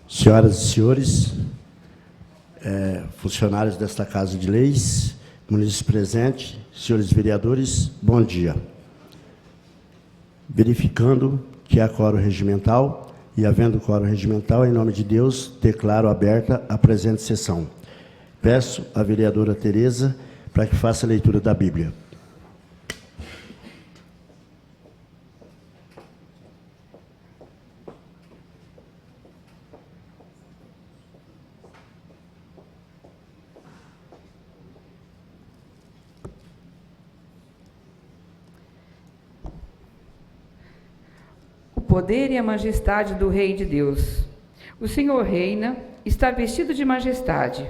Senhoras e senhores, funcionários desta Casa de Leis, munícipes presentes, senhores vereadores, bom dia. Verificando que há quórum regimental, e havendo quórum regimental, em nome de Deus, declaro aberta a presente sessão. Peço à vereadora Tereza para que faça a leitura da Bíblia. O poder e a majestade do Rei de Deus. O Senhor reina, está vestido de majestade.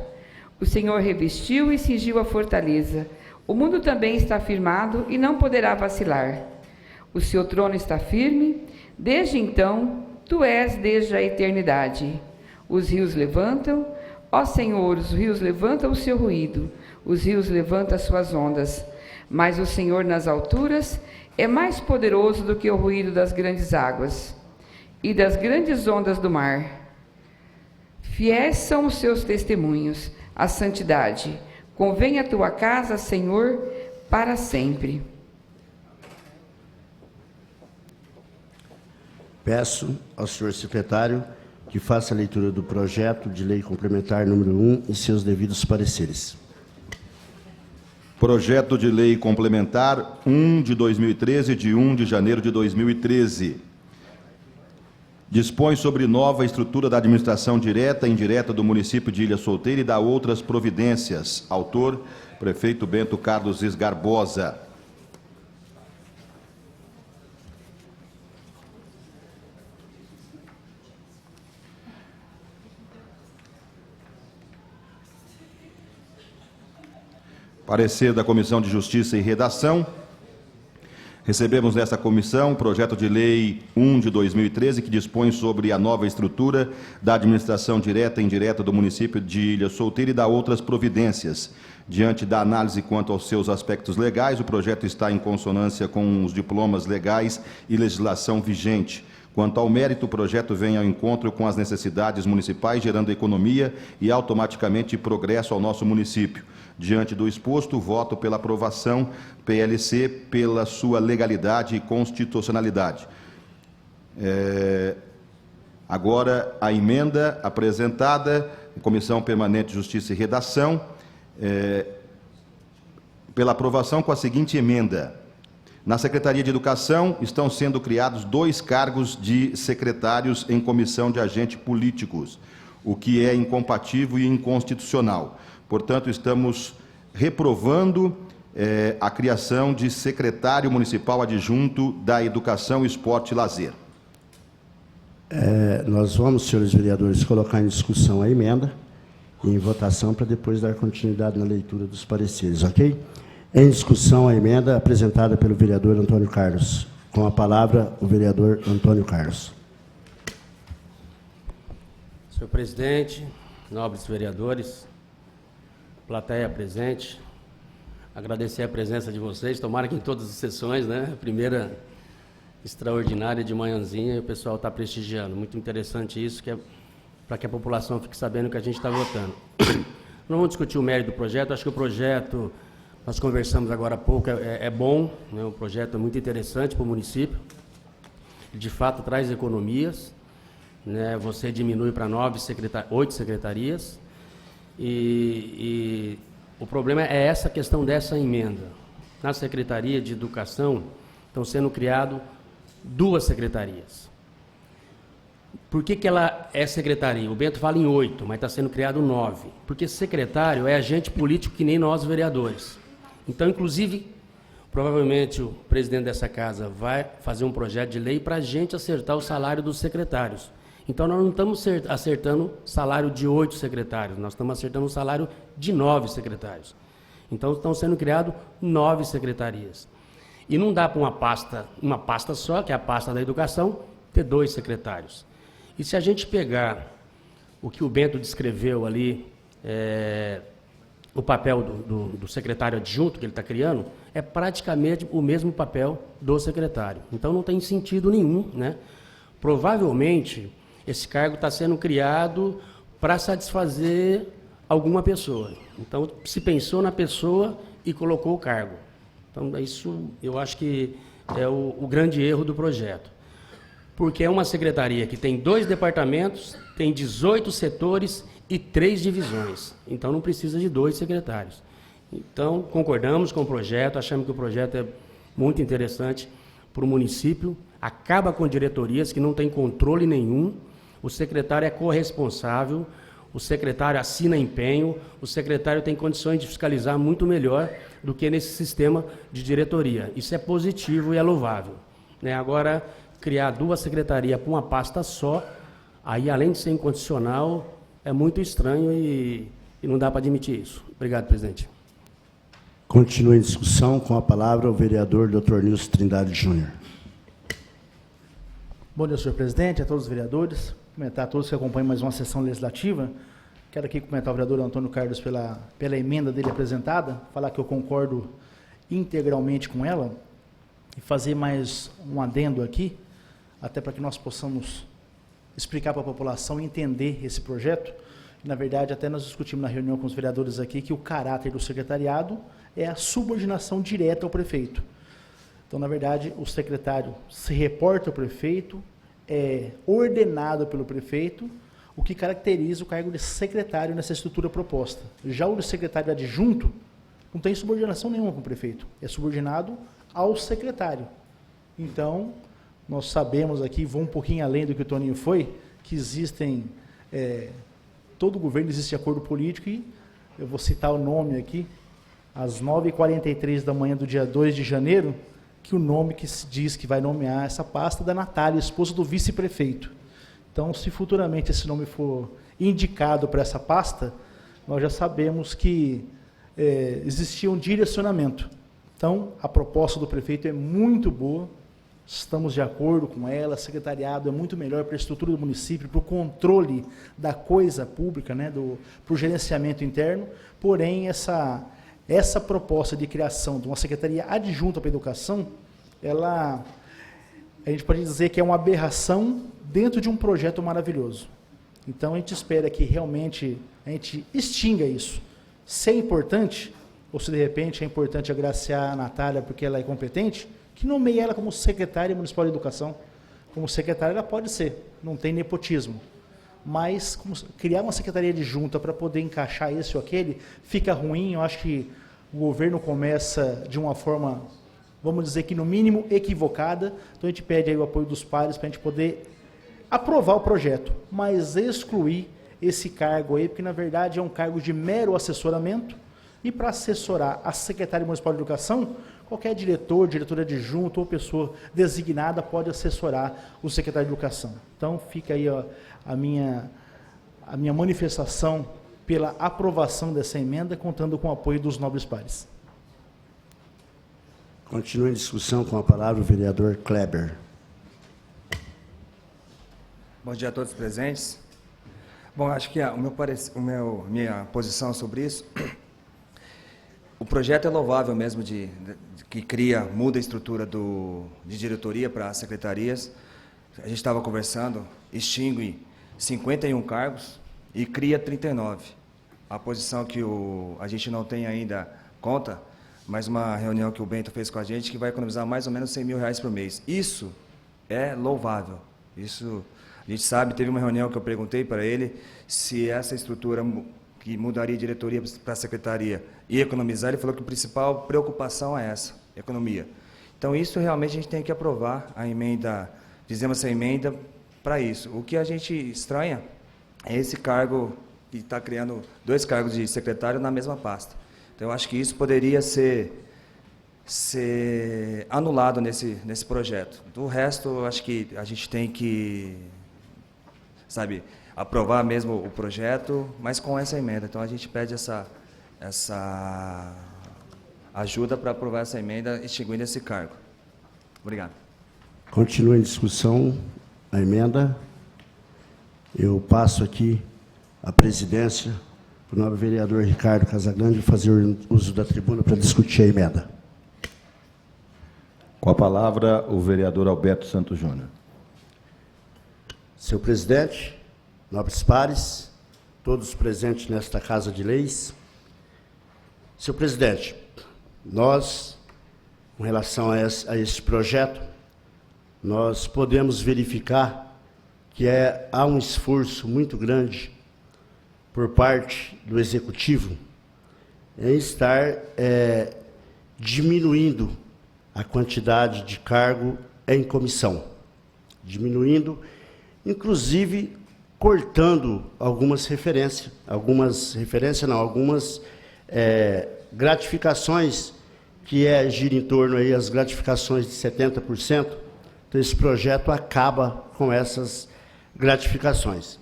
O Senhor revestiu e cingiu a fortaleza. O mundo também está firmado e não poderá vacilar. O seu trono está firme, desde então, tu és desde a eternidade. Os rios levantam, ó Senhor, os rios levantam o seu ruído, os rios levantam as suas ondas. Mas o Senhor nas alturas é mais poderoso do que o ruído das grandes águas e das grandes ondas do mar. Fiéis são os seus testemunhos, a santidade. Convém a tua casa, Senhor, para sempre. Peço ao senhor secretário que faça a leitura do projeto de lei complementar número 1 e seus devidos pareceres. Projeto de Lei Complementar 1 de 2013, de 1 de janeiro de 2013. Dispõe sobre nova estrutura da administração direta e indireta do município de Ilha Solteira e dá outras providências. Autor, prefeito Bento Carlos Esgarbosa. Parecer da Comissão de Justiça e Redação. Recebemos nesta comissão o projeto de lei 1 de 2013, que dispõe sobre a nova estrutura da administração direta e indireta do município de Ilha Solteira e dá outras providências. Diante da análise quanto aos seus aspectos legais, o projeto está em consonância com os diplomas legais e legislação vigente. Quanto ao mérito, o projeto vem ao encontro com as necessidades municipais, gerando economia e automaticamente progresso ao nosso município. Diante do exposto, voto pela aprovação PLC pela sua legalidade e constitucionalidade. Agora, a emenda apresentada, Comissão Permanente de Justiça e Redação, pela aprovação com a seguinte emenda. Na Secretaria de Educação estão sendo criados 2 cargos de secretários em comissão de agentes políticos, o que é incompatível e inconstitucional. Portanto, estamos reprovando a criação de secretário municipal adjunto da Educação, Esporte e Lazer. Nós vamos, senhores vereadores, colocar em discussão a emenda e em votação para depois dar continuidade na leitura dos pareceres, ok? Em discussão a emenda apresentada pelo vereador Antônio Carlos. Com a palavra, o vereador Antônio Carlos. Senhor presidente, nobres vereadores, plateia presente, agradecer a presença de vocês, tomara que em todas as sessões, né? A primeira extraordinária de manhãzinha, e o pessoal está prestigiando. Muito interessante isso, que é para que a população fique sabendo que a gente está votando. Não vamos discutir o mérito do projeto, acho que o projeto, nós conversamos agora há pouco, é bom, né? O projeto é muito interessante para o município, de fato traz economias, né? Você diminui para 8 secretarias, e o problema é essa questão dessa emenda. Na Secretaria de Educação estão sendo criadas 2 secretarias. Por que ela é secretaria? O Bento fala em 8, mas está sendo criado 9. Porque secretário é agente político que nem nós, vereadores. Então, inclusive, provavelmente o presidente dessa casa vai fazer um projeto de lei para a gente acertar o salário dos secretários. Então, nós não estamos acertando o salário de 8 secretários, nós estamos acertando o salário de 9 secretários. Então, estão sendo criadas 9 secretarias. E não dá para uma pasta só, que é a pasta da educação, ter 2 secretários. E se a gente pegar o que o Bento descreveu ali, o papel do secretário adjunto que ele está criando, é praticamente o mesmo papel do secretário. Então, não tem sentido nenhum, né? Provavelmente, esse cargo está sendo criado para satisfazer alguma pessoa. Então, se pensou na pessoa e colocou o cargo. Então, isso eu acho que é o grande erro do projeto. Porque é uma secretaria que tem 2 departamentos, tem 18 setores e 3 divisões. Então, não precisa de 2 secretários. Então, concordamos com o projeto, achamos que o projeto é muito interessante para o município, acaba com diretorias que não têm controle nenhum, o secretário é corresponsável, o secretário assina empenho, o secretário tem condições de fiscalizar muito melhor do que nesse sistema de diretoria. Isso é positivo e é louvável. Agora, criar 2 secretarias para uma pasta só, aí, além de ser incondicional, é muito estranho e não dá para admitir isso. Obrigado, presidente. Continua em discussão, com a palavra o vereador Dr. Nilson Trindade Júnior. Bom dia, senhor presidente, a todos os vereadores, cumprimentar a todos que acompanham mais uma sessão legislativa. Quero aqui cumprimentar o vereador Antônio Carlos pela emenda dele apresentada, falar que eu concordo integralmente com ela e fazer mais um adendo aqui, até para que nós possamos explicar para a população e entender esse projeto. Na verdade, até nós discutimos na reunião com os vereadores aqui que o caráter do secretariado é a subordinação direta ao prefeito. Então, na verdade, o secretário se reporta ao prefeito, é ordenado pelo prefeito, o que caracteriza o cargo de secretário nessa estrutura proposta. Já o secretário adjunto não tem subordinação nenhuma com o prefeito, é subordinado ao secretário. Então, nós sabemos aqui, vou um pouquinho além do que o Toninho foi, que existem, todo governo existe acordo político e eu vou citar o nome aqui, às 9h43 da manhã do dia 2 de janeiro, que o nome que se diz que vai nomear essa pasta é da Natália, esposa do vice-prefeito. Então, se futuramente esse nome for indicado para essa pasta, nós já sabemos que existia um direcionamento. Então, a proposta do prefeito é muito boa, estamos de acordo com ela, secretariado é muito melhor para a estrutura do município, para o controle da coisa pública, para o gerenciamento interno, porém, essa proposta de criação de uma secretaria adjunta para a educação, a gente pode dizer que é uma aberração dentro de um projeto maravilhoso. Então, a gente espera que realmente a gente extinga isso. Se é importante, ou se de repente é importante agraciar a Natália porque ela é competente, que nomeie ela como secretária municipal de educação. Como secretária ela pode ser, não tem nepotismo. Mas criar uma secretaria adjunta para poder encaixar esse ou aquele, fica ruim. Eu acho que o governo começa de uma forma, vamos dizer que no mínimo equivocada. Então a gente pede aí o apoio dos pares para a gente poder aprovar o projeto, mas excluir esse cargo aí, porque na verdade é um cargo de mero assessoramento, e para assessorar a secretária municipal de educação, qualquer diretor, diretora adjunto ou pessoa designada pode assessorar o secretário de educação. Então fica aí a minha manifestação pela aprovação dessa emenda, contando com o apoio dos nobres pares. Continua em discussão, com a palavra o vereador Kleber. Bom dia a todos presentes. Bom, acho que minha posição sobre isso, o projeto é louvável mesmo, que muda a estrutura de diretoria para as secretarias. A gente estava conversando, extingue 51 cargos e cria 39. A posição que a gente não tem ainda conta, mas uma reunião que o Bento fez com a gente, que vai economizar mais ou menos R$100 mil por mês. Isso é louvável. Isso, a gente sabe, teve uma reunião que eu perguntei para ele se essa estrutura que mudaria a diretoria para a secretaria ia economizar. Ele falou que a principal preocupação é essa, economia. Então, isso realmente a gente tem que aprovar a emenda, fizemos essa emenda para isso. O que a gente estranha é esse cargo, que está criando 2 cargos de secretário na mesma pasta. Então, eu acho que isso poderia ser anulado nesse projeto. Do resto, eu acho que a gente tem que, aprovar mesmo o projeto, mas com essa emenda. Então, a gente pede essa ajuda para aprovar essa emenda, extinguindo esse cargo. Obrigado. Continua em discussão a emenda. Eu passo aqui a presidência para o nobre vereador Ricardo Casagrande fazer uso da tribuna para discutir a emenda. Com a palavra, o vereador Alberto Santos Júnior. Senhor presidente, nobres pares, todos presentes nesta Casa de Leis. Senhor presidente, nós, com relação a este projeto, nós podemos verificar que há um esforço muito grande por parte do Executivo em estar diminuindo a quantidade de cargo em comissão, diminuindo, inclusive cortando algumas gratificações que gira em torno aí as gratificações de 70%. Então esse projeto acaba com essas gratificações.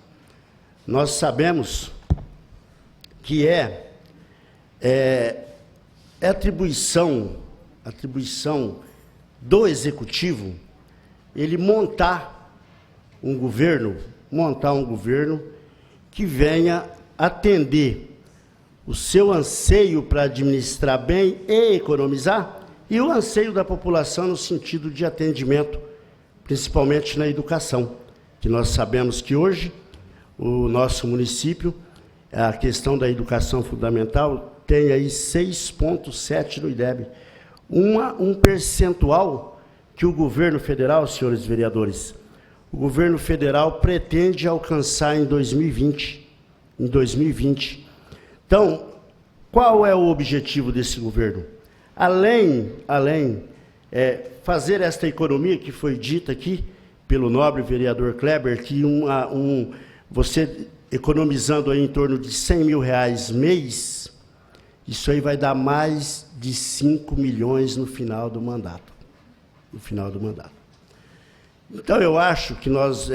Nós sabemos que atribuição do Executivo ele montar um governo que venha atender o seu anseio para administrar bem e economizar, e o anseio da população no sentido de atendimento, principalmente na educação, que nós sabemos que hoje o nosso município, a questão da educação fundamental, tem aí 6,7 no IDEB, um percentual que o governo federal, senhores vereadores, o governo federal pretende alcançar em 2020. Então, qual é o objetivo desse governo? Além fazer esta economia que foi dita aqui pelo nobre vereador Kleber, que você economizando aí em torno de R$100 mil mês, isso aí vai dar mais de 5 milhões no final do mandato. Então, eu acho que nós,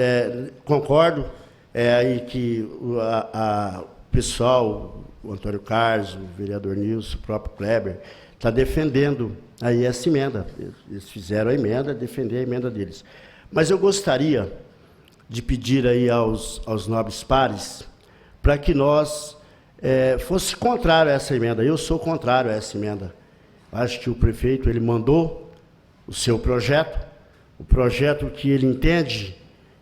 concordo, aí que o pessoal, o Antônio Carlos, o vereador Nilson, o próprio Kleber, está defendendo aí essa emenda. Eles fizeram a emenda, defender a emenda deles. Mas eu gostaria de pedir aí aos nobres pares para que nós fosse contrário a essa emenda. Eu sou contrário a essa emenda. Acho que o prefeito ele mandou o seu projeto, o projeto que ele entende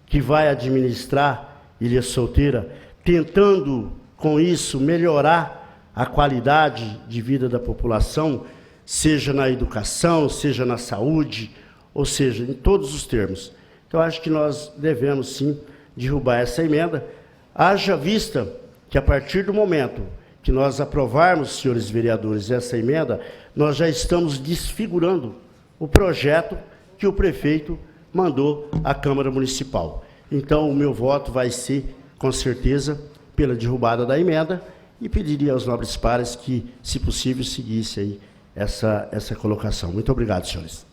que vai administrar Ilha Solteira, tentando, com isso, melhorar a qualidade de vida da população, seja na educação, seja na saúde, ou seja, em todos os termos. Então, acho que nós devemos, sim, derrubar essa emenda, haja vista que, a partir do momento que nós aprovarmos, senhores vereadores, essa emenda, nós já estamos desfigurando o projeto que o prefeito mandou à Câmara Municipal. Então, o meu voto vai ser, com certeza, pela derrubada da emenda, e pediria aos nobres pares que, se possível, seguisse aí essa colocação. Muito obrigado, senhores.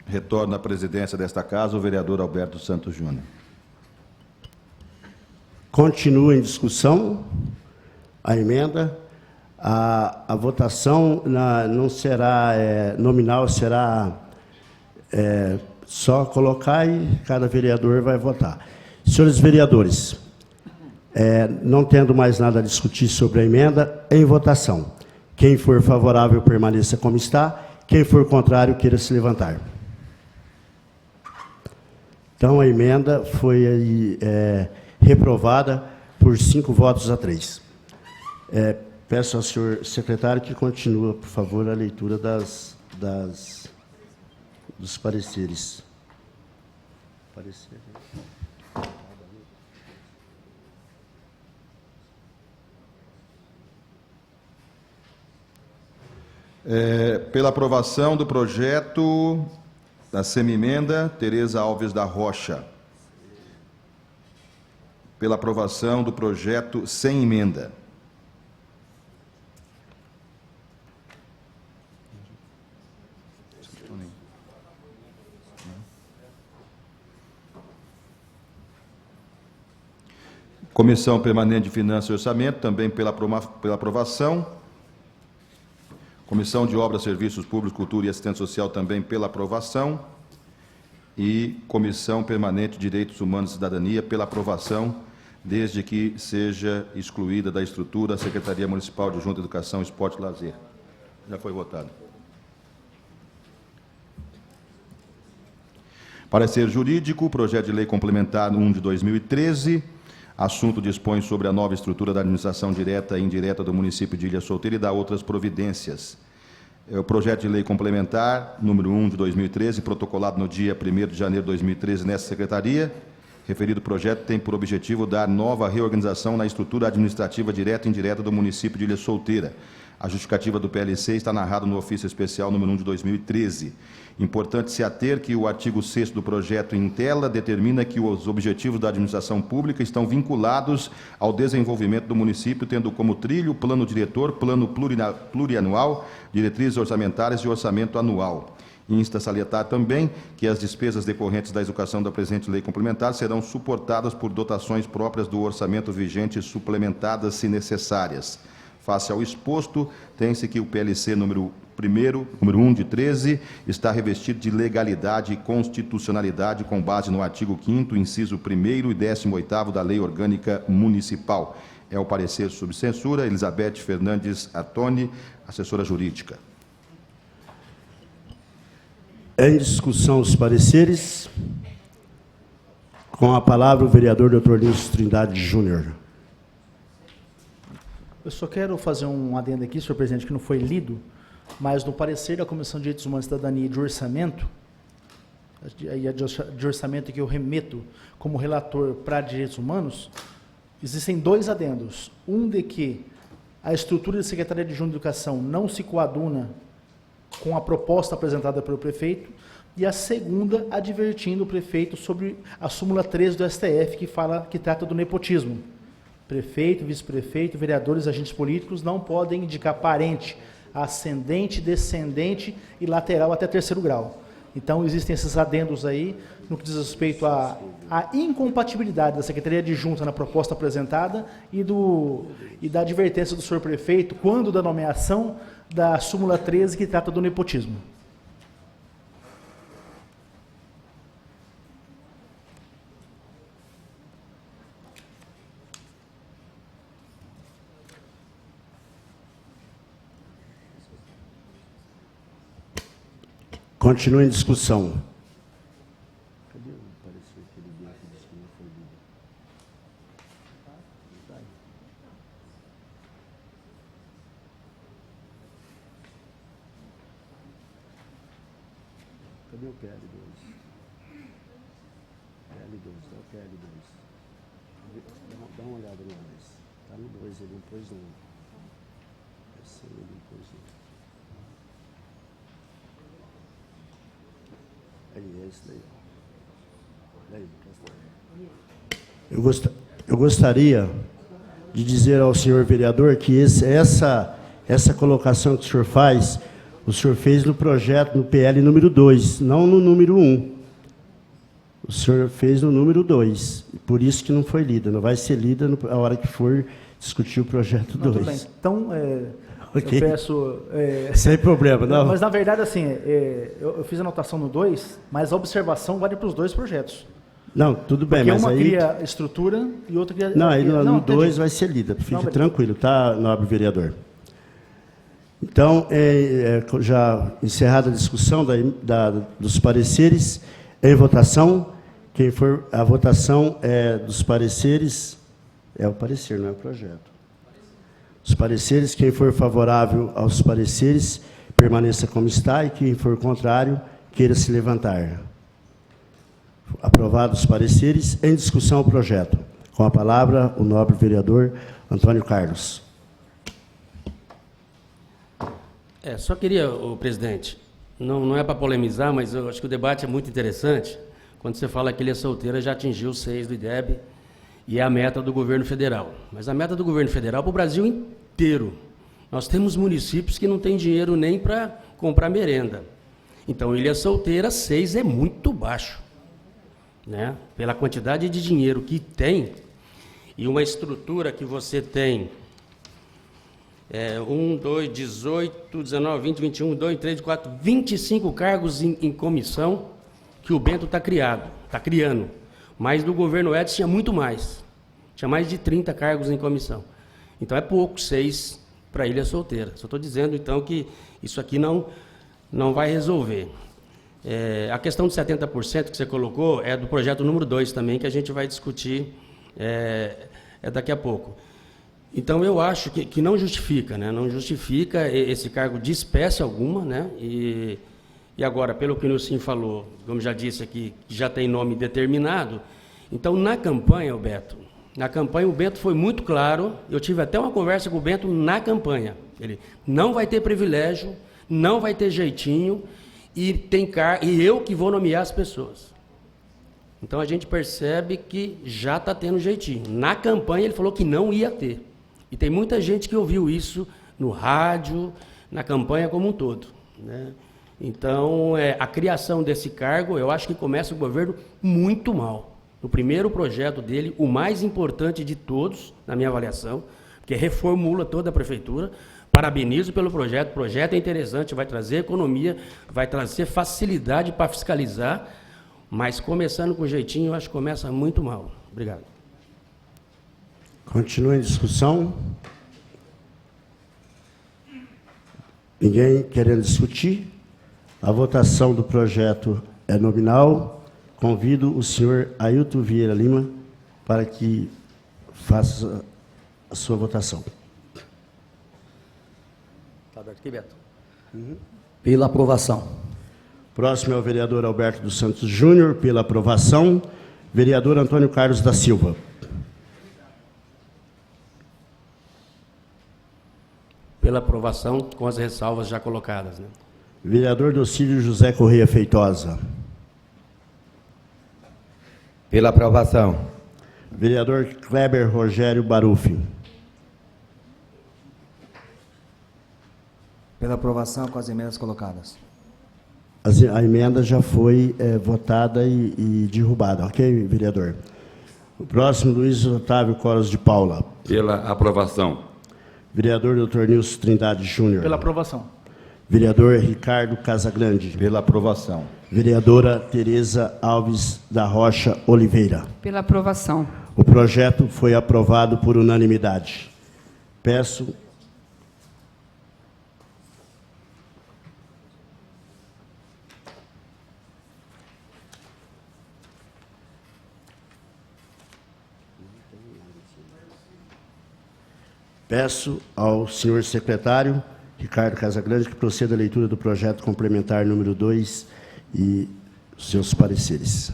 Retorna à presidência desta Casa o vereador Alberto Santos Júnior. Continua em discussão a emenda. A votação não será nominal, será só colocar e cada vereador vai votar. Senhores vereadores, não tendo mais nada a discutir sobre a emenda, em votação. Quem for favorável, permaneça como está. Quem for contrário, queira se levantar. Então, a emenda foi aí, reprovada por 5 votos a 3. Peço ao senhor secretário que continue, por favor, a leitura dos pareceres. Pela aprovação do projeto da semi-emenda, Tereza Alves da Rocha. Pela aprovação do projeto sem emenda. Comissão Permanente de Finanças e Orçamento, também pela aprovação. Comissão de Obras, Serviços Públicos, Cultura e Assistência Social, também pela aprovação. E Comissão Permanente de Direitos Humanos e Cidadania, pela aprovação, desde que seja excluída da estrutura a Secretaria Municipal de Junta de Educação, Esporte e Lazer. Já foi votado. Parecer jurídico, projeto de lei complementar 1 de 2013, assunto dispõe sobre a nova estrutura da administração direta e indireta do município de Ilha Solteira e dá outras providências. É o projeto de lei complementar, número 1 de 2013, protocolado no dia 1º de janeiro de 2013 nessa secretaria. Referido projeto tem por objetivo dar nova reorganização na estrutura administrativa direta e indireta do município de Ilha Solteira. A justificativa do PLC está narrada no ofício especial número 1 de 2013. Importante se ater que o artigo 6º do projeto em tela determina que os objetivos da administração pública estão vinculados ao desenvolvimento do município, tendo como trilho plano diretor, plano plurianual, diretrizes orçamentárias e orçamento anual. Insta salientar também que as despesas decorrentes da execução da presente lei complementar serão suportadas por dotações próprias do orçamento vigente, suplementadas se necessárias. Face ao exposto, tem-se que o PLC número 1 de 13, está revestido de legalidade e constitucionalidade com base no artigo 5º, inciso 1º e 18º da Lei Orgânica Municipal. É o parecer sob censura. Elizabeth Fernandes Atoni, assessora jurídica. Em discussão os pareceres. Com a palavra o vereador Dr. Nilson Trindade Júnior. Eu só quero fazer um adendo aqui, senhor presidente, que não foi lido, mas no parecer da Comissão de Direitos Humanos e Cidadania e de Orçamento, de orçamento que eu remeto como relator para direitos humanos, existem dois adendos. Um de que a estrutura da Secretaria de Educação não se coaduna com a proposta apresentada pelo prefeito, e a segunda advertindo o prefeito sobre a súmula 13 do STF, que trata do nepotismo. Prefeito, vice-prefeito, vereadores, agentes políticos não podem indicar parente, ascendente, descendente e lateral até 3º grau. Então, existem esses adendos aí, no que diz respeito à incompatibilidade da Secretaria Adjunta na proposta apresentada e da advertência do senhor prefeito quando da nomeação da súmula 13, que trata do nepotismo. Continua em discussão. Cadê o parecer que ele deu que disse que não foi lido? Cadê o PL2? PL2, dá o PL2. Dá uma olhada no 2. Está no 2, ele não pôs não. Ele não pôs não. Eu gostaria de dizer ao senhor vereador que essa colocação que o senhor faz, o senhor fez no projeto, no PL número 2, não no número 1. O senhor fez no número 2, por isso que não foi lida. Não vai ser lida na hora que for discutir o projeto 2. Tudo bem. Então, okay. Eu peço... Sem problema, não. Mas, na verdade, assim, eu fiz a anotação no 2, mas a observação vale para os dois projetos. Não, tudo bem, porque mas uma aí... cria estrutura e outra cria... Não, aí no 2 vai ser lida, fique tranquilo, tá, nobre vereador? Então, já encerrada a discussão dos pareceres, em votação, quem for... A votação dos pareceres... É o parecer, não é o projeto. Os pareceres, quem for favorável aos pareceres, permaneça como está, e quem for contrário, queira se levantar. Aprovados os pareceres, em discussão o projeto. Com a palavra, o nobre vereador Antônio Carlos. Só queria, presidente, não é para polemizar, mas eu acho que o debate é muito interessante, quando você fala que Ilha Solteira já atingiu 6 do IDEB, e é a meta do governo federal. Mas a meta do governo federal é para o Brasil inteiro. Nós temos municípios que não têm dinheiro nem para comprar merenda. Então, Ilha Solteira, 6 é muito baixo, né? Pela quantidade de dinheiro que tem e uma estrutura que você tem 1, 2, 18, 19, 20, 21, 2, 3, 4, 25 cargos em comissão que o Bento está criando. Mas do governo Edson tinha muito mais. Tinha mais de 30 cargos em comissão. Então é pouco, 6 para Ilha Solteira. Só estou dizendo, então, que isso aqui não vai resolver. A questão de 70% que você colocou é do projeto número 2 também, que a gente vai discutir daqui a pouco. Então, eu acho que não justifica, né? Não justifica esse cargo de espécie alguma, né? E agora, pelo que o Nilson falou, como já disse aqui, já tem nome determinado. Então, na campanha, o Bento foi muito claro, eu tive até uma conversa com o Bento na campanha. Ele não vai ter privilégio, não vai ter jeitinho, e eu que vou nomear as pessoas. Então, a gente percebe que já está tendo jeitinho. Na campanha, ele falou que não ia ter. E tem muita gente que ouviu isso no rádio, na campanha como um todo, né? Então, a criação desse cargo, eu acho que começa o governo muito mal. No primeiro projeto dele, o mais importante de todos, na minha avaliação, que reformula toda a prefeitura. Parabenizo pelo projeto. O projeto é interessante, vai trazer economia, vai trazer facilidade para fiscalizar, mas começando com jeitinho, eu acho que começa muito mal. Obrigado. Continua em discussão. Ninguém querendo discutir? A votação do projeto é nominal. Convido o senhor Ailton Vieira Lima para que faça a sua votação. Está aberto aqui, Beto? Pela aprovação. Próximo é o vereador Alberto dos Santos Júnior, pela aprovação. Vereador Antônio Carlos da Silva. Pela aprovação, com as ressalvas já colocadas, né? Vereador Docílio José Correia Feitosa. Pela aprovação. Vereador Kleber Rogério Barufi. Pela aprovação com as emendas colocadas. A emenda já foi votada e derrubada, ok, vereador? O próximo, Luiz Otávio Coros de Paula. Pela aprovação. Vereador Dr. Nilson Trindade Júnior. Pela aprovação. Vereador Ricardo Casagrande. Pela aprovação. Vereadora Tereza Alves da Rocha Oliveira. Pela aprovação. O projeto foi aprovado por unanimidade. Peço... Peço ao senhor secretário, Ricardo Casagrande, que proceda à leitura do projeto complementar número 2 e seus pareceres.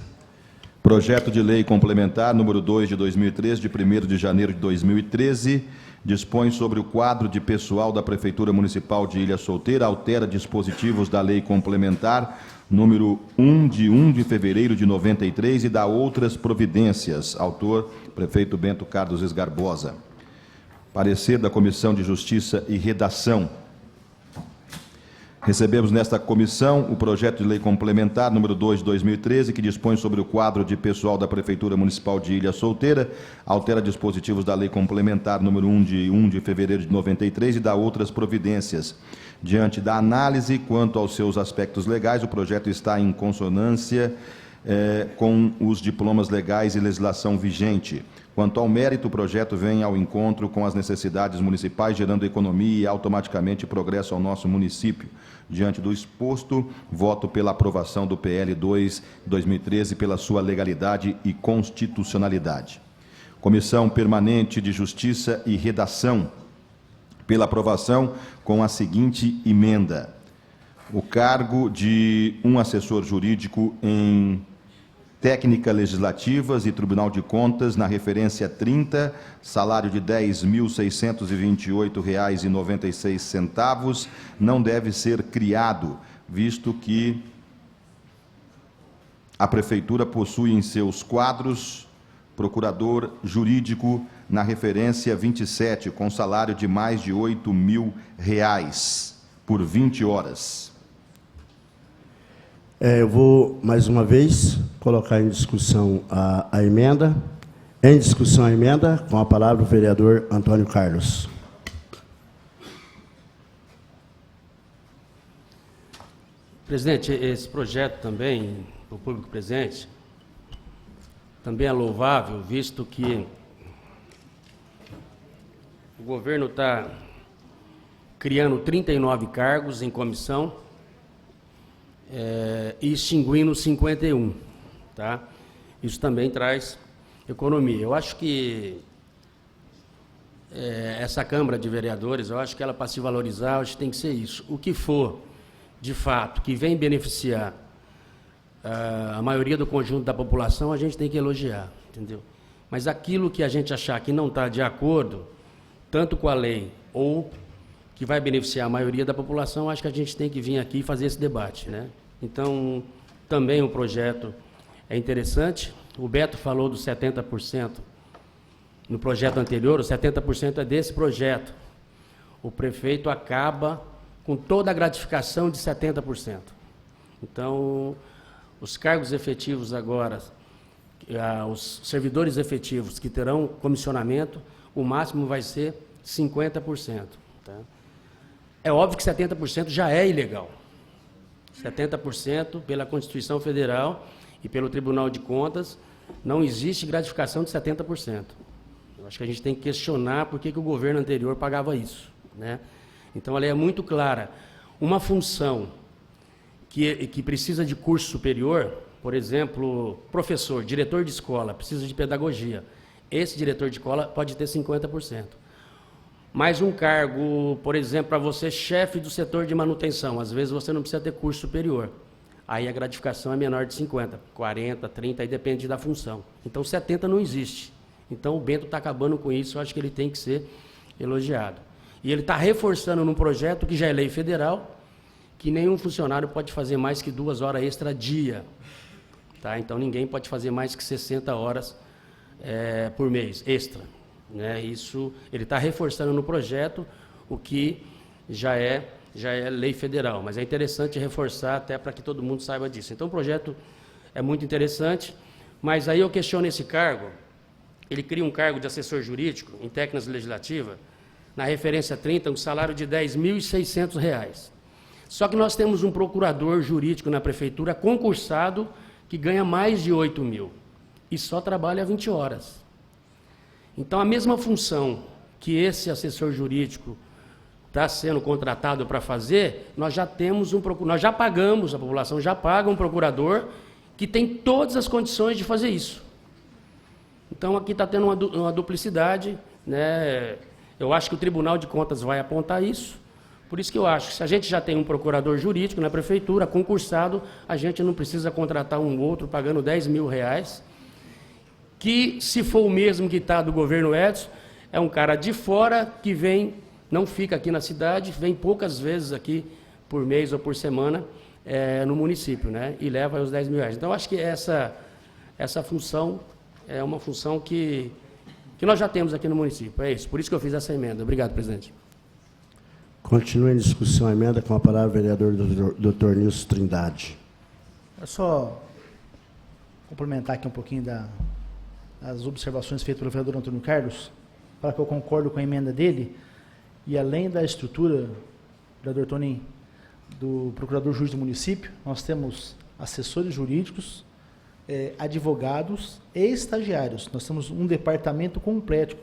Projeto de lei complementar número 2 de 2013, de 1º de janeiro de 2013, dispõe sobre o quadro de pessoal da Prefeitura Municipal de Ilha Solteira, altera dispositivos da lei complementar número 1 de fevereiro de 93 e dá outras providências. Autor, prefeito Bento Carlos Esgarbosa. Parecer da Comissão de Justiça e Redação. Recebemos nesta comissão o projeto de lei complementar número 2 de 2013, que dispõe sobre o quadro de pessoal da Prefeitura Municipal de Ilha Solteira, altera dispositivos da lei complementar número 1 de fevereiro de 93 e dá outras providências. Diante da análise quanto aos seus aspectos legais, o projeto está em consonância com os diplomas legais e legislação vigente. Quanto ao mérito, o projeto vem ao encontro com as necessidades municipais, gerando economia e automaticamente progresso ao nosso município. Diante do exposto, voto pela aprovação do PL 2 2013 pela sua legalidade e constitucionalidade. Comissão Permanente de Justiça e Redação, pela aprovação com a seguinte emenda. O cargo de um assessor jurídico em Técnica Legislativas e Tribunal de Contas, na referência 30, salário de R$ 10.628,96, não deve ser criado, visto que a Prefeitura possui em seus quadros procurador jurídico na referência 27, com salário de mais de R$ 8.000 por 20 horas. Eu vou, mais uma vez, colocar em discussão a emenda. Em discussão a emenda, com a palavra o vereador Antônio Carlos. Presidente, esse projeto também, para o público presente, também é louvável, visto que o governo está criando 39 cargos em comissão, e extinguindo 51. Tá? Isso também traz economia. Eu acho que essa Câmara de Vereadores, eu acho que ela, para se valorizar, eu acho que tem que ser isso. O que for, de fato, que vem beneficiar a maioria do conjunto da população, a gente tem que elogiar, entendeu? Mas aquilo que a gente achar que não está de acordo, tanto com a lei ou que vai beneficiar a maioria da população, acho que a gente tem que vir aqui e fazer esse debate, né? Então, também o projeto é interessante. O Beto falou dos 70%. No projeto anterior, os 70% é desse projeto. O prefeito acaba com toda a gratificação de 70%. Então, os cargos efetivos agora, os servidores efetivos que terão comissionamento, o máximo vai ser 50%. Tá? É óbvio que 70% já é ilegal. 70% pela Constituição Federal e pelo Tribunal de Contas, não existe gratificação de 70%. Eu acho que a gente tem que questionar por que o governo anterior pagava isso, né? Então, a lei é muito clara. Uma função que precisa de curso superior, por exemplo, professor, diretor de escola, precisa de pedagogia. Esse diretor de escola pode ter 50%. Mais um cargo, por exemplo, para você, chefe do setor de manutenção, às vezes você não precisa ter curso superior. Aí a gratificação é menor de 50%, 40%, 30%, aí depende da função. Então, 70% não existe. Então, o Bento está acabando com isso, eu acho que ele tem que ser elogiado. E ele está reforçando num projeto que já é lei federal, que nenhum funcionário pode fazer mais que 2 horas extra dia. Tá? Então, ninguém pode fazer mais que 60 horas por mês, extra. Né? Isso, ele está reforçando no projeto o que já é lei federal, mas é interessante reforçar até para que todo mundo saiba disso. Então, o projeto é muito interessante, mas aí eu questiono esse cargo. Ele cria um cargo de assessor jurídico em técnicas legislativas, na referência 30, um salário de R$ 10.600. Só que nós temos um procurador jurídico na prefeitura concursado que ganha mais de 8 mil e só trabalha 20 horas. Então, a mesma função que esse assessor jurídico está sendo contratado para fazer, nós já temos nós já pagamos, a população já paga um procurador que tem todas as condições de fazer isso. Então, aqui está tendo uma duplicidade, né? Eu acho que o Tribunal de Contas vai apontar isso. Por isso que eu acho que se a gente já tem um procurador jurídico na prefeitura, concursado, a gente não precisa contratar um outro pagando R$ 10.000, que, se for o mesmo que está do governo Edson, é um cara de fora que vem, não fica aqui na cidade, vem poucas vezes aqui por mês ou por semana no município, né? E leva os R$ 10.000. Então, acho que essa função é uma função que nós já temos aqui no município. É isso. Por isso que eu fiz essa emenda. Obrigado, presidente. Continua em discussão a emenda com a palavra o vereador Dr. Nilson Trindade. É só complementar aqui um pouquinho das observações feitas pelo vereador Antônio Carlos, para que eu concordo com a emenda dele, e além da estrutura, vereador Toninho, do procurador juiz do município, nós temos assessores jurídicos, advogados e estagiários. Nós temos um departamento completo,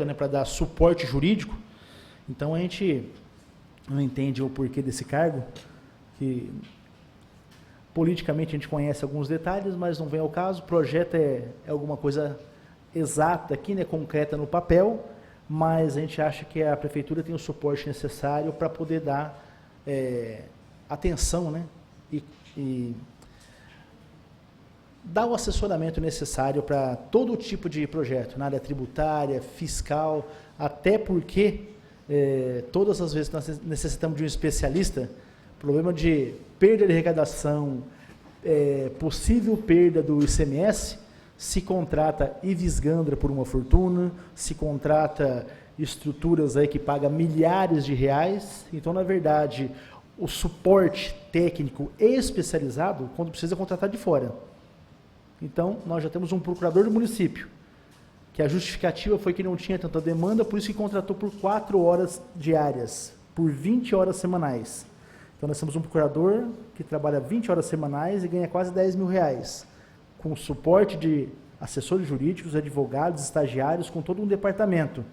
né, para dar suporte jurídico. Então, a gente não entende o porquê desse cargo, que politicamente a gente conhece alguns detalhes, mas não vem ao caso. O projeto é alguma coisa exata aqui, né, concreta no papel, mas a gente acha que a prefeitura tem o suporte necessário para poder dar atenção, né, e dar o assessoramento necessário para todo tipo de projeto, na área tributária, fiscal, até porque todas as vezes que nós necessitamos de um especialista, problema de perda de arrecadação, possível perda do ICMS, se contrata Ives Gandra por uma fortuna, se contrata estruturas aí que pagam milhares de reais. Então, na verdade, o suporte técnico especializado, quando precisa, contratar de fora. Então, nós já temos um procurador do município, que a justificativa foi que não tinha tanta demanda, por isso que contratou por 4 horas diárias, por 20 horas semanais. Então, nós temos um procurador que trabalha 20 horas semanais e ganha quase R$ 10.000, com suporte de assessores jurídicos, advogados, estagiários, com todo um departamento.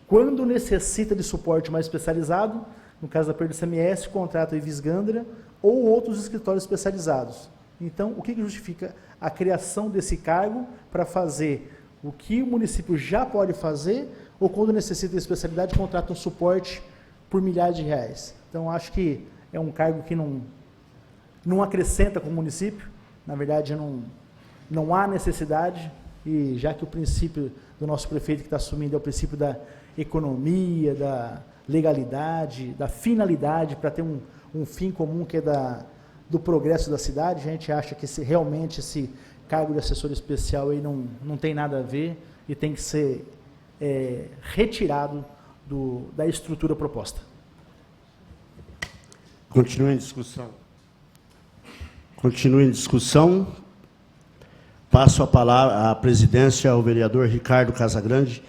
Quando necessita de suporte mais especializado, no caso da perda do ICMS, contrata o Ives Gandra ou outros escritórios especializados. Então, o que justifica a criação desse cargo para fazer o que o município já pode fazer, ou quando necessita de especialidade, contrata um suporte por milhares de reais. Então, acho que é um cargo que não acrescenta com o município, na verdade, não há necessidade, e já que o princípio do nosso prefeito que está assumindo é o princípio da economia, da legalidade, da finalidade, para ter um fim comum que é do progresso da cidade, a gente acha que realmente esse cargo de assessor especial aí não tem nada a ver e tem que ser retirado da estrutura proposta. Continua em discussão. Continua em discussão. Passo a palavra, a presidência ao vereador Ricardo Casagrande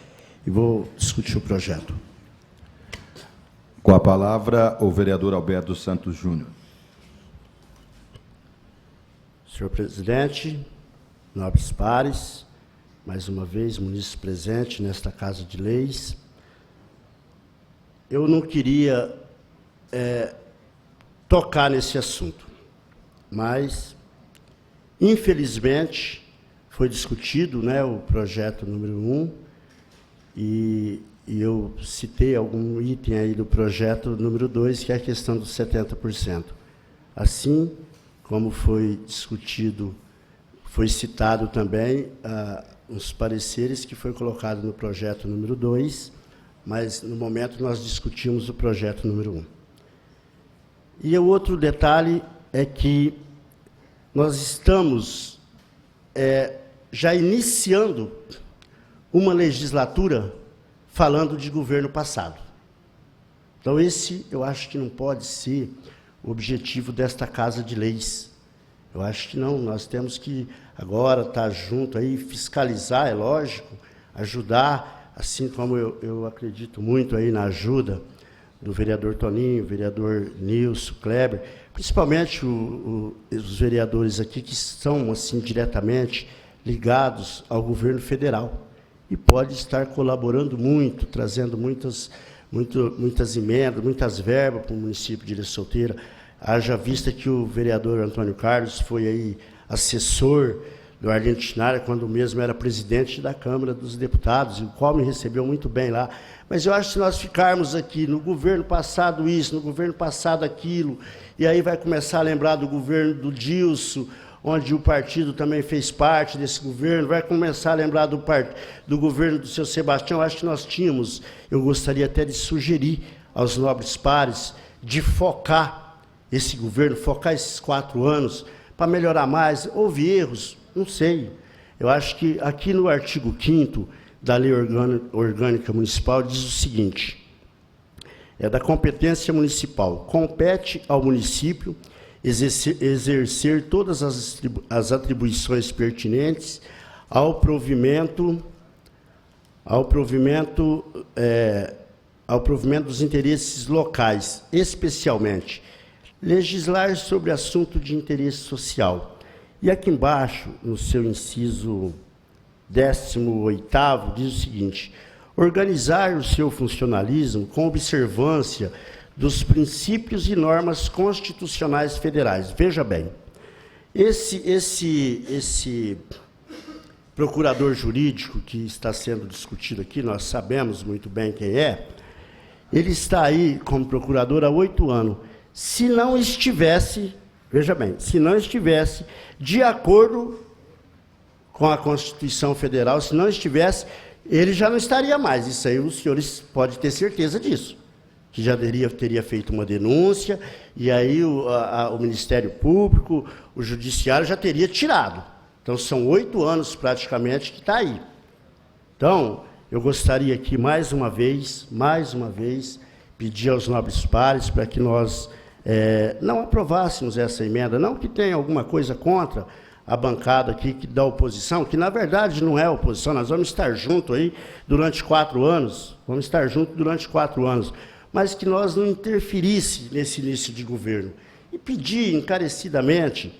e vou discutir o projeto. Com a palavra, o vereador Alberto Santos Júnior. Senhor presidente, nobres pares, mais uma vez, munícipe presente nesta Casa de Leis. Eu não queria tocar nesse assunto, mas, infelizmente, foi discutido, né, o projeto número 1, e eu citei algum item aí do projeto número 2, que é a questão dos 70%. Assim como foi discutido, foi citado também os pareceres que foi colocado no projeto número 2, mas no momento nós discutimos o projeto número 1. E o outro detalhe é que nós estamos já iniciando uma legislatura falando de governo passado. Então, esse eu acho que não pode ser o objetivo desta Casa de Leis. Eu acho que não, nós temos que agora estar junto aí, fiscalizar, é lógico, ajudar, assim como eu acredito muito aí na ajuda do vereador Toninho, vereador Nilson, Kleber, principalmente os vereadores aqui que estão assim diretamente ligados ao governo federal e pode estar colaborando muito, trazendo muitas emendas, muitas verbas para o município de Ilha Solteira. Haja vista que o vereador Antônio Carlos foi aí assessor do Arlindo Tinara, quando mesmo era presidente da Câmara dos Deputados, o qual me recebeu muito bem lá. Mas eu acho que se nós ficarmos aqui no governo passado isso, no governo passado aquilo, e aí vai começar a lembrar do governo do Dilson, onde o partido também fez parte desse governo, vai começar a lembrar do governo do seu Sebastião. Acho que nós tínhamos, eu gostaria até de sugerir aos nobres pares, de focar esse governo, focar esses 4 anos, para melhorar mais. Houve erros, não sei. Eu acho que aqui no artigo 5º da Lei Orgânica Municipal diz o seguinte, da competência municipal, compete ao município exercer todas as atribuições pertinentes ao provimento dos interesses locais, especialmente legislar sobre assunto de interesse social. E aqui embaixo, no seu inciso 18º, diz o seguinte, organizar o seu funcionalismo com observância dos princípios e normas constitucionais federais. Veja bem, esse procurador jurídico que está sendo discutido aqui, nós sabemos muito bem quem é, ele está aí como procurador há 8 anos. Se não estivesse, veja bem, se não estivesse de acordo com a Constituição Federal, se não estivesse, ele já não estaria mais. Isso aí os senhores podem ter certeza disso, que já teria feito uma denúncia, e aí o Ministério Público, o Judiciário já teria tirado. Então, são 8 anos praticamente que está aí. Então, eu gostaria aqui, mais uma vez, pedir aos nobres pares para que nós não aprovássemos essa emenda, não que tenha alguma coisa contra a bancada aqui que dá oposição, que na verdade não é oposição, nós vamos estar juntos aí durante 4 anos, mas que nós não interferisse nesse início de governo. E pedir encarecidamente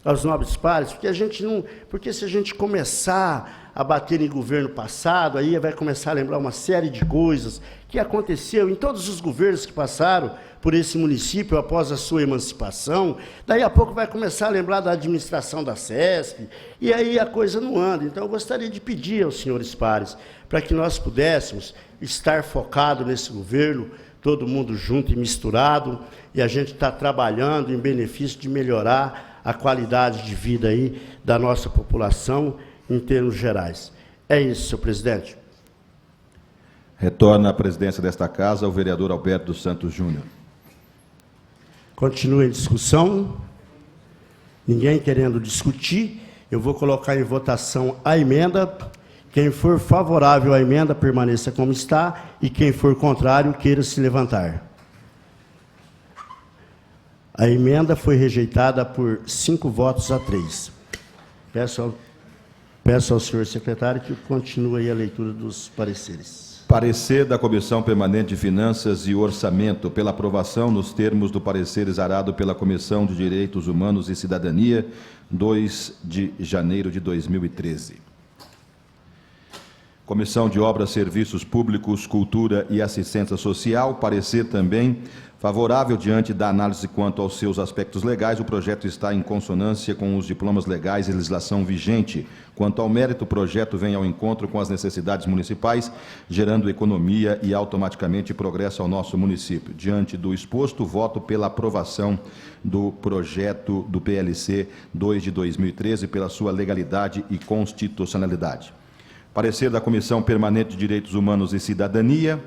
aos nobres pares, porque a gente não, porque se a gente começar a bater em governo passado, aí vai começar a lembrar uma série de coisas que aconteceu em todos os governos que passaram por esse município após a sua emancipação. Daí a pouco vai começar a lembrar da administração da CESP, e aí a coisa não anda. Então eu gostaria de pedir aos senhores pares para que nós pudéssemos estar focado nesse governo, todo mundo junto e misturado, e a gente está trabalhando em benefício de melhorar a qualidade de vida aí da nossa população em termos gerais. É isso, senhor presidente. Retorna à presidência desta casa o vereador Alberto dos Santos Júnior. Continua em discussão. Ninguém querendo discutir, eu vou colocar em votação a emenda. Quem for favorável à emenda, permaneça como está, e quem for contrário, queira se levantar. A emenda foi rejeitada por 5 votos a 3. Peço ao senhor secretário que continue aí a leitura dos pareceres. Parecer da Comissão Permanente de Finanças e Orçamento pela aprovação nos termos do parecer exarado pela Comissão de Direitos Humanos e Cidadania, 2 de janeiro de 2013. Comissão de Obras, Serviços Públicos, Cultura e Assistência Social, parecer também favorável diante da análise quanto aos seus aspectos legais. O projeto está em consonância com os diplomas legais e legislação vigente. Quanto ao mérito, o projeto vem ao encontro com as necessidades municipais, gerando economia e automaticamente progresso ao nosso município. Diante do exposto, voto pela aprovação do projeto do PLC 2 de 2013 pela sua legalidade e constitucionalidade. Parecer da Comissão Permanente de Direitos Humanos e Cidadania,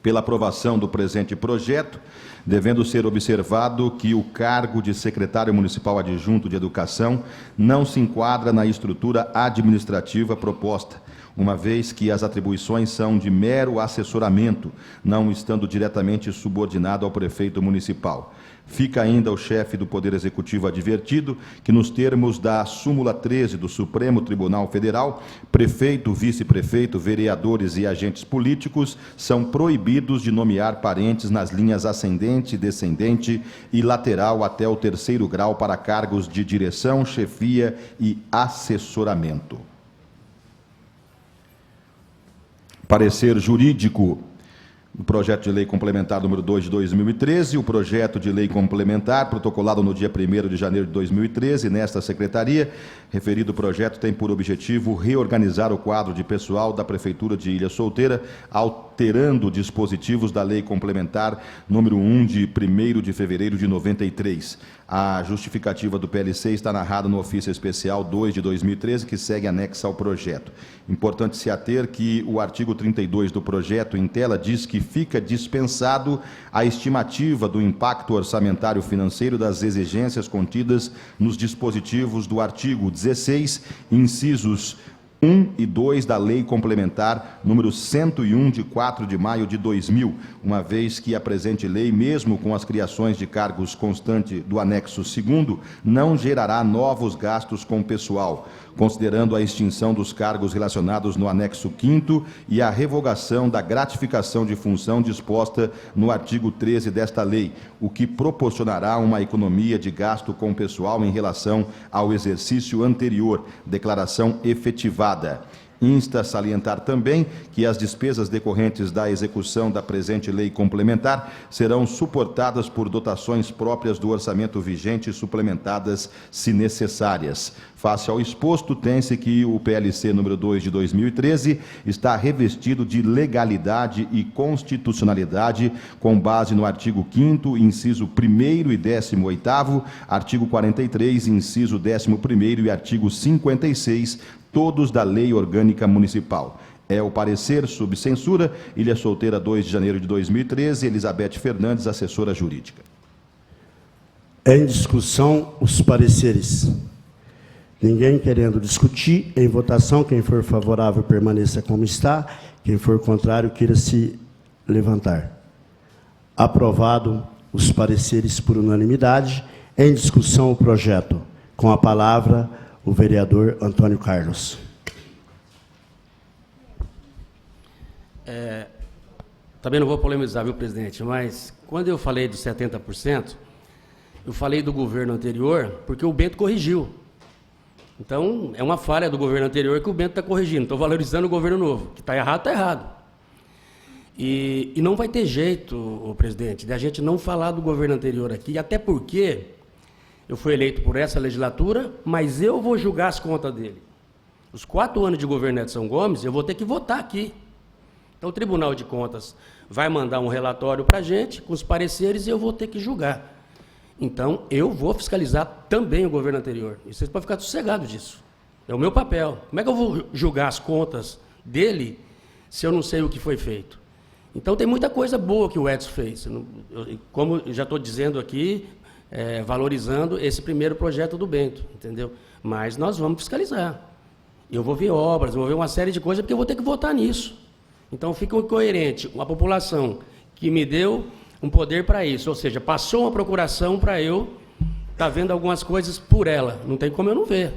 pela aprovação do presente projeto, devendo ser observado que o cargo de secretário municipal adjunto de Educação não se enquadra na estrutura administrativa proposta, uma vez que as atribuições são de mero assessoramento, não estando diretamente subordinado ao prefeito municipal. Fica ainda o chefe do Poder Executivo advertido que, nos termos da súmula 13 do Supremo Tribunal Federal, prefeito, vice-prefeito, vereadores e agentes políticos são proibidos de nomear parentes nas linhas ascendente, descendente e lateral até o 3º grau para cargos de direção, chefia e assessoramento. Parecer jurídico do projeto de lei complementar número 2 de 2013, o projeto de lei complementar, protocolado no dia 1º de janeiro de 2013, nesta secretaria. Referido projeto tem por objetivo reorganizar o quadro de pessoal da Prefeitura de Ilha Solteira, alterando dispositivos da lei complementar número 1 de 1º de fevereiro de 93. A justificativa do PLC está narrada no ofício especial 2 de 2013, que segue anexa ao projeto. Importante se ater que o artigo 32 do projeto em tela diz que fica dispensado a estimativa do impacto orçamentário financeiro das exigências contidas nos dispositivos do artigo 16, incisos 1 e 2 da Lei Complementar número 101, de 4 de maio de 2000, uma vez que a presente lei, mesmo com as criações de cargos constante do anexo 2º, não gerará novos gastos com pessoal, considerando a extinção dos cargos relacionados no anexo 5º e a revogação da gratificação de função disposta no artigo 13 desta lei, o que proporcionará uma economia de gasto com pessoal em relação ao exercício anterior, declaração efetivada. Insta a salientar também que as despesas decorrentes da execução da presente lei complementar serão suportadas por dotações próprias do orçamento vigente e suplementadas se necessárias. Face ao exposto, tem-se que o PLC número 2 de 2013 está revestido de legalidade e constitucionalidade com base no artigo 5º, inciso 1º e 18º, artigo 43, inciso 11º e artigo 56, todos da Lei Orgânica Municipal. É o parecer sob censura, Ilha Solteira, 2 de janeiro de 2013, Elizabeth Fernandes, assessora jurídica. Em discussão, os pareceres. Ninguém querendo discutir, em votação, quem for favorável permaneça como está, quem for contrário queira se levantar. Aprovado os pareceres por unanimidade. Em discussão o projeto. Com a palavra, o vereador Antônio Carlos. Também não vou polemizar, viu, presidente, mas quando eu falei dos 70%, eu falei do governo anterior porque o Bento corrigiu. Então, é uma falha do governo anterior que o Bento está corrigindo. Estou valorizando o governo novo. Que está errado, está errado. E não vai ter jeito, ô presidente, de a gente não falar do governo anterior aqui, até porque eu fui eleito por essa legislatura, mas eu vou julgar as contas dele. Os 4 anos de governo Edson Gomes, eu vou ter que votar aqui. Então, o Tribunal de Contas vai mandar um relatório para a gente, com os pareceres, e eu vou ter que julgar. Então, eu vou fiscalizar também o governo anterior. E vocês podem ficar sossegados disso. É o meu papel. Como é que eu vou julgar as contas dele se eu não sei o que foi feito? Então, tem muita coisa boa que o Edson fez. Como eu já estou dizendo aqui, valorizando esse primeiro projeto do Bento, entendeu? Mas nós vamos fiscalizar. Eu vou ver obras, vou ver uma série de coisas, porque eu vou ter que votar nisso. Então, fica coerente. Uma população que me deu um poder para isso, ou seja, passou uma procuração para eu estar vendo algumas coisas por ela. Não tem como eu não ver.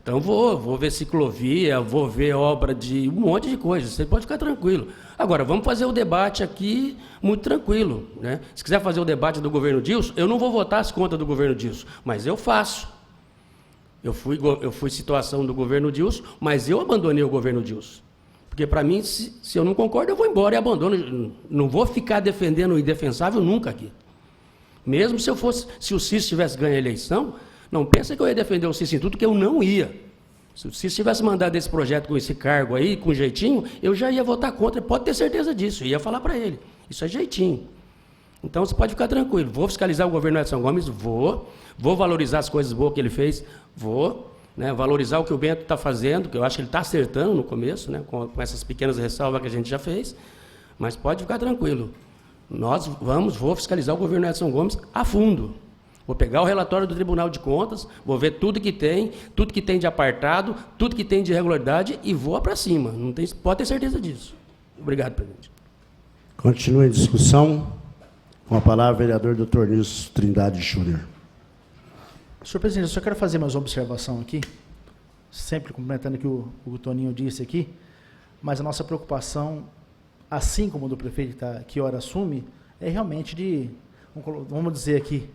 Então, vou ver ciclovia, vou ver obra de um monte de coisas. Você pode ficar tranquilo. Agora, vamos fazer o debate aqui muito tranquilo, né? Se quiser fazer o debate do governo Dilson, eu não vou votar as contas do governo Dilson, mas eu faço. Eu fui situação do governo Dilson, mas eu abandonei o governo Dilson. Porque, para mim, se eu não concordo, eu vou embora e abandono. Não vou ficar defendendo o indefensável nunca aqui. Mesmo se o Cícero tivesse ganho a eleição, não pensa que eu ia defender o Cícero em tudo, que eu não ia. Se o Cícero tivesse mandado esse projeto com esse cargo aí, com jeitinho, eu já ia votar contra, pode ter certeza disso, eu ia falar para ele. Isso é jeitinho. Então, você pode ficar tranquilo. Vou fiscalizar o governo Edson Gomes? Vou valorizar as coisas boas que ele fez? Vou. Né, valorizar o que o Bento está fazendo, que eu acho que ele está acertando no começo, né, com essas pequenas ressalvas que a gente já fez, mas pode ficar tranquilo. Vou fiscalizar o governo Edson Gomes a fundo. Vou pegar o relatório do Tribunal de Contas, vou ver tudo que tem de apartado, tudo que tem de irregularidade e vou para cima. Pode ter certeza disso. Obrigado, presidente. Continua em discussão. Com a palavra, o vereador Dr. Nilson Trindade Júnior. Senhor presidente, eu só quero fazer mais uma observação aqui, sempre complementando o que o Toninho disse aqui, mas a nossa preocupação, assim como do prefeito que ora assume, é realmente de, vamos dizer aqui,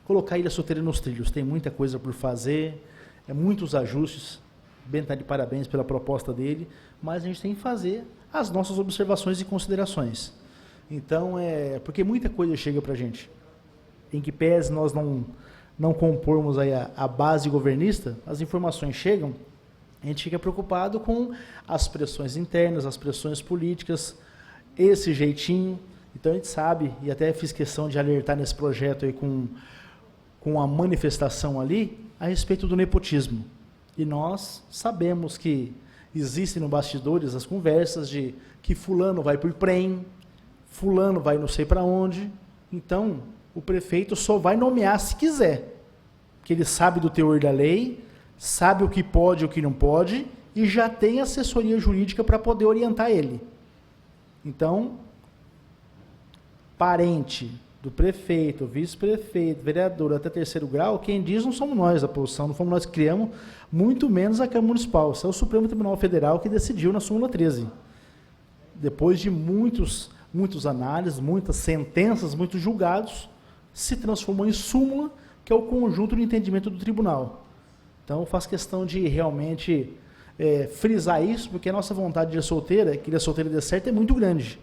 colocar a Ilha Solteira nos trilhos. Tem muita coisa por fazer, muitos ajustes. Bento está de parabéns pela proposta dele, mas a gente tem que fazer as nossas observações e considerações. Então, porque muita coisa chega para a gente, em que pese nós não compormos aí a base governista, as informações chegam, a gente fica preocupado com as pressões internas, as pressões políticas, esse jeitinho. Então, a gente sabe, e até fiz questão de alertar nesse projeto aí com a manifestação ali, a respeito do nepotismo. E nós sabemos que existem no bastidores as conversas de que fulano vai por PREM, fulano vai não sei para onde. Então, o prefeito só vai nomear se quiser, porque ele sabe do teor da lei, sabe o que pode e o que não pode, e já tem assessoria jurídica para poder orientar ele. Então, parente do prefeito, vice-prefeito, vereador, até 3º grau, quem diz não somos nós da posição, não fomos nós que criamos, muito menos a Câmara Municipal. Isso é o Supremo Tribunal Federal que decidiu na súmula 13. Depois de muitas análises, muitas sentenças, muitos julgados, se transformou em súmula, que é o conjunto do entendimento do tribunal. Então, eu faço questão de realmente frisar isso, porque a nossa vontade de Ilha Solteira, que Ilha Solteira dê certo, é muito grande.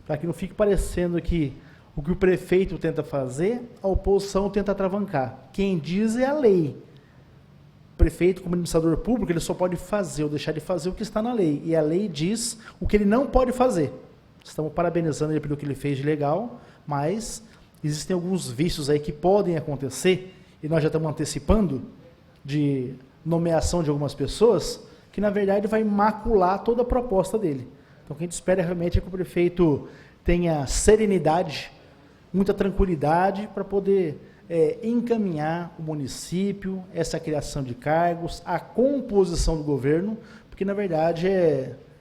Para que não fique parecendo que o que o prefeito tenta fazer, a oposição tenta atravancar. Quem diz é a lei. O prefeito, como administrador público, ele só pode fazer ou deixar de fazer o que está na lei. E a lei diz o que ele não pode fazer. Estamos parabenizando ele pelo que ele fez de legal, mas existem alguns vícios aí que podem acontecer, e nós já estamos antecipando, de nomeação de algumas pessoas, que na verdade vai macular toda a proposta dele. Então o que a gente espera realmente é que o prefeito tenha serenidade, muita tranquilidade para poder encaminhar o município, essa criação de cargos, a composição do governo, porque na verdade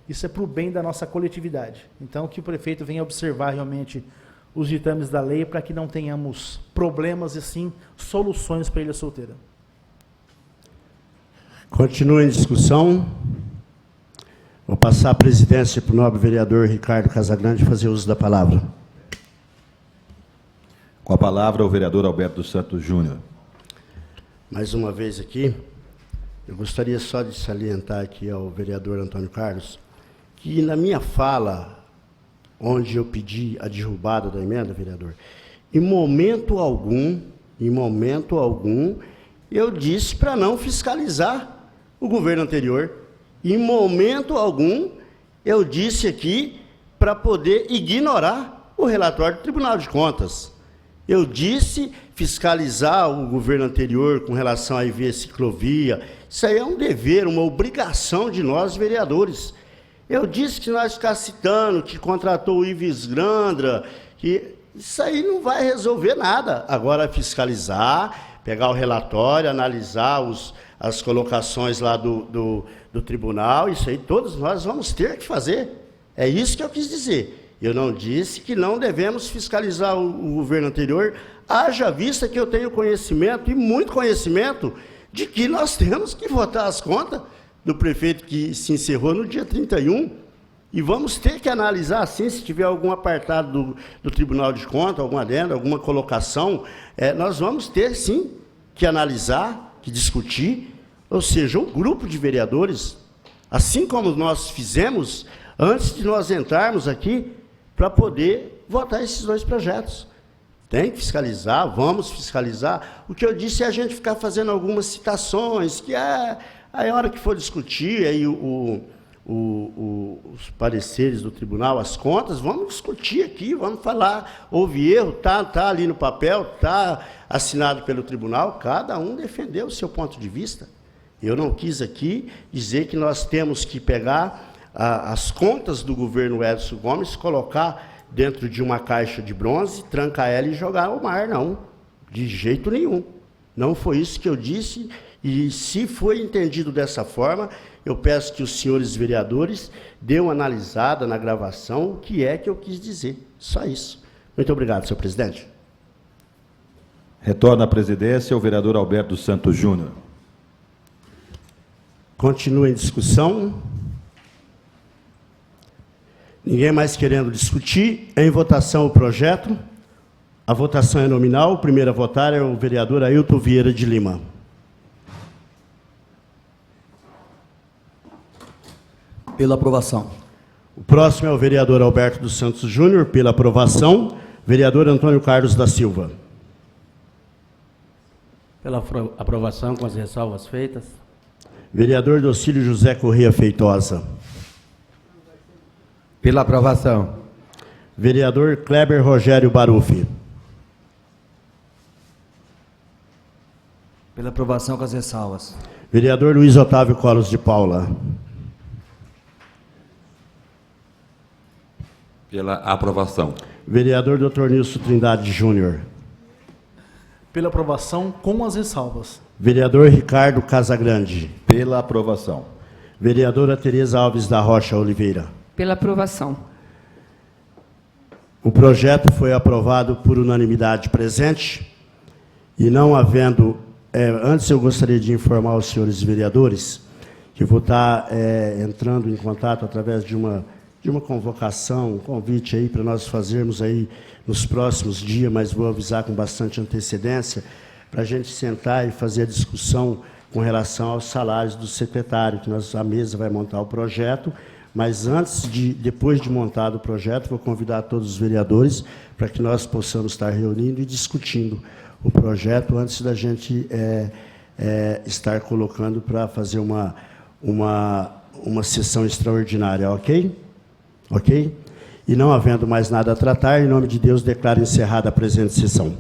isso é para o bem da nossa coletividade. Então que o prefeito venha observar realmente os ditames da lei para que não tenhamos problemas e sim soluções para a Ilha Solteira. Continua em discussão. Vou passar a presidência para o nobre vereador Ricardo Casagrande fazer uso da palavra. Com a palavra, o vereador Alberto dos Santos Júnior. Mais uma vez aqui, eu gostaria só de salientar aqui ao vereador Antônio Carlos, que na minha fala, onde eu pedi a derrubada da emenda, vereador, em momento algum, eu disse para não fiscalizar o governo anterior. Em momento algum, eu disse aqui para poder ignorar o relatório do Tribunal de Contas. Eu disse fiscalizar o governo anterior com relação à IV ciclovia. Isso aí é um dever, uma obrigação de nós, vereadores. Eu disse que nós ficar citando que contratou o Ives Grandra, que isso aí não vai resolver nada. Agora, fiscalizar, pegar o relatório, analisar as colocações lá do tribunal, isso aí todos nós vamos ter que fazer. É isso que eu quis dizer. Eu não disse que não devemos fiscalizar o governo anterior, haja vista que eu tenho conhecimento, e muito conhecimento, de que nós temos que votar as contas do prefeito que se encerrou no dia 31, e vamos ter que analisar, sim, se tiver algum apartado do Tribunal de Contas, alguma adenda, alguma colocação, nós vamos ter, sim, que analisar, que discutir, ou seja, um grupo de vereadores, assim como nós fizemos antes de nós entrarmos aqui, para poder votar esses dois projetos. Tem que fiscalizar, vamos fiscalizar. O que eu disse é a gente ficar fazendo algumas citações, que aí a hora que for discutir aí os pareceres do tribunal, as contas, vamos discutir aqui, vamos falar, houve erro, tá ali no papel, tá assinado pelo tribunal, cada um defendeu o seu ponto de vista. Eu não quis aqui dizer que nós temos que pegar as contas do governo Edson Gomes, colocar dentro de uma caixa de bronze, trancar ela e jogar ao mar, não. De jeito nenhum. Não foi isso que eu disse, e se foi entendido dessa forma, eu peço que os senhores vereadores dêem uma analisada na gravação o que é que eu quis dizer. Só isso. Muito obrigado, senhor presidente. Retorna à presidência o vereador Alberto dos Santos Júnior. Continua em discussão. Ninguém mais querendo discutir. Em votação o projeto. A votação é nominal. O primeiro a votar é o vereador Ailton Vieira de Lima. Pela aprovação. O próximo é o vereador Alberto dos Santos Júnior. Pela aprovação. Vereador Antônio Carlos da Silva. Pela aprovação com as ressalvas feitas. Vereador Docílio José Corrêa Feitosa. Pela aprovação. Vereador Kleber Rogério Barufi. Pela aprovação com as ressalvas. Vereador Luiz Otávio Colos de Paula. Pela aprovação. Vereador Dr. Nilson Trindade Júnior. Pela aprovação com as ressalvas. Vereador Ricardo Casagrande. Pela aprovação. Vereadora Tereza Alves da Rocha Oliveira. Pela aprovação. O projeto foi aprovado por unanimidade presente, e não havendo... antes eu gostaria de informar os senhores vereadores que vou estar entrando em contato através de uma convocação, um convite aí para nós fazermos aí nos próximos dias, mas vou avisar com bastante antecedência, para a gente sentar e fazer a discussão com relação aos salários do secretário, que a mesa vai montar o projeto, mas depois de montado o projeto, vou convidar todos os vereadores para que nós possamos estar reunindo e discutindo o projeto antes da gente estar colocando para fazer uma sessão extraordinária, ok? Ok? E não havendo mais nada a tratar, em nome de Deus, declaro encerrada a presente sessão.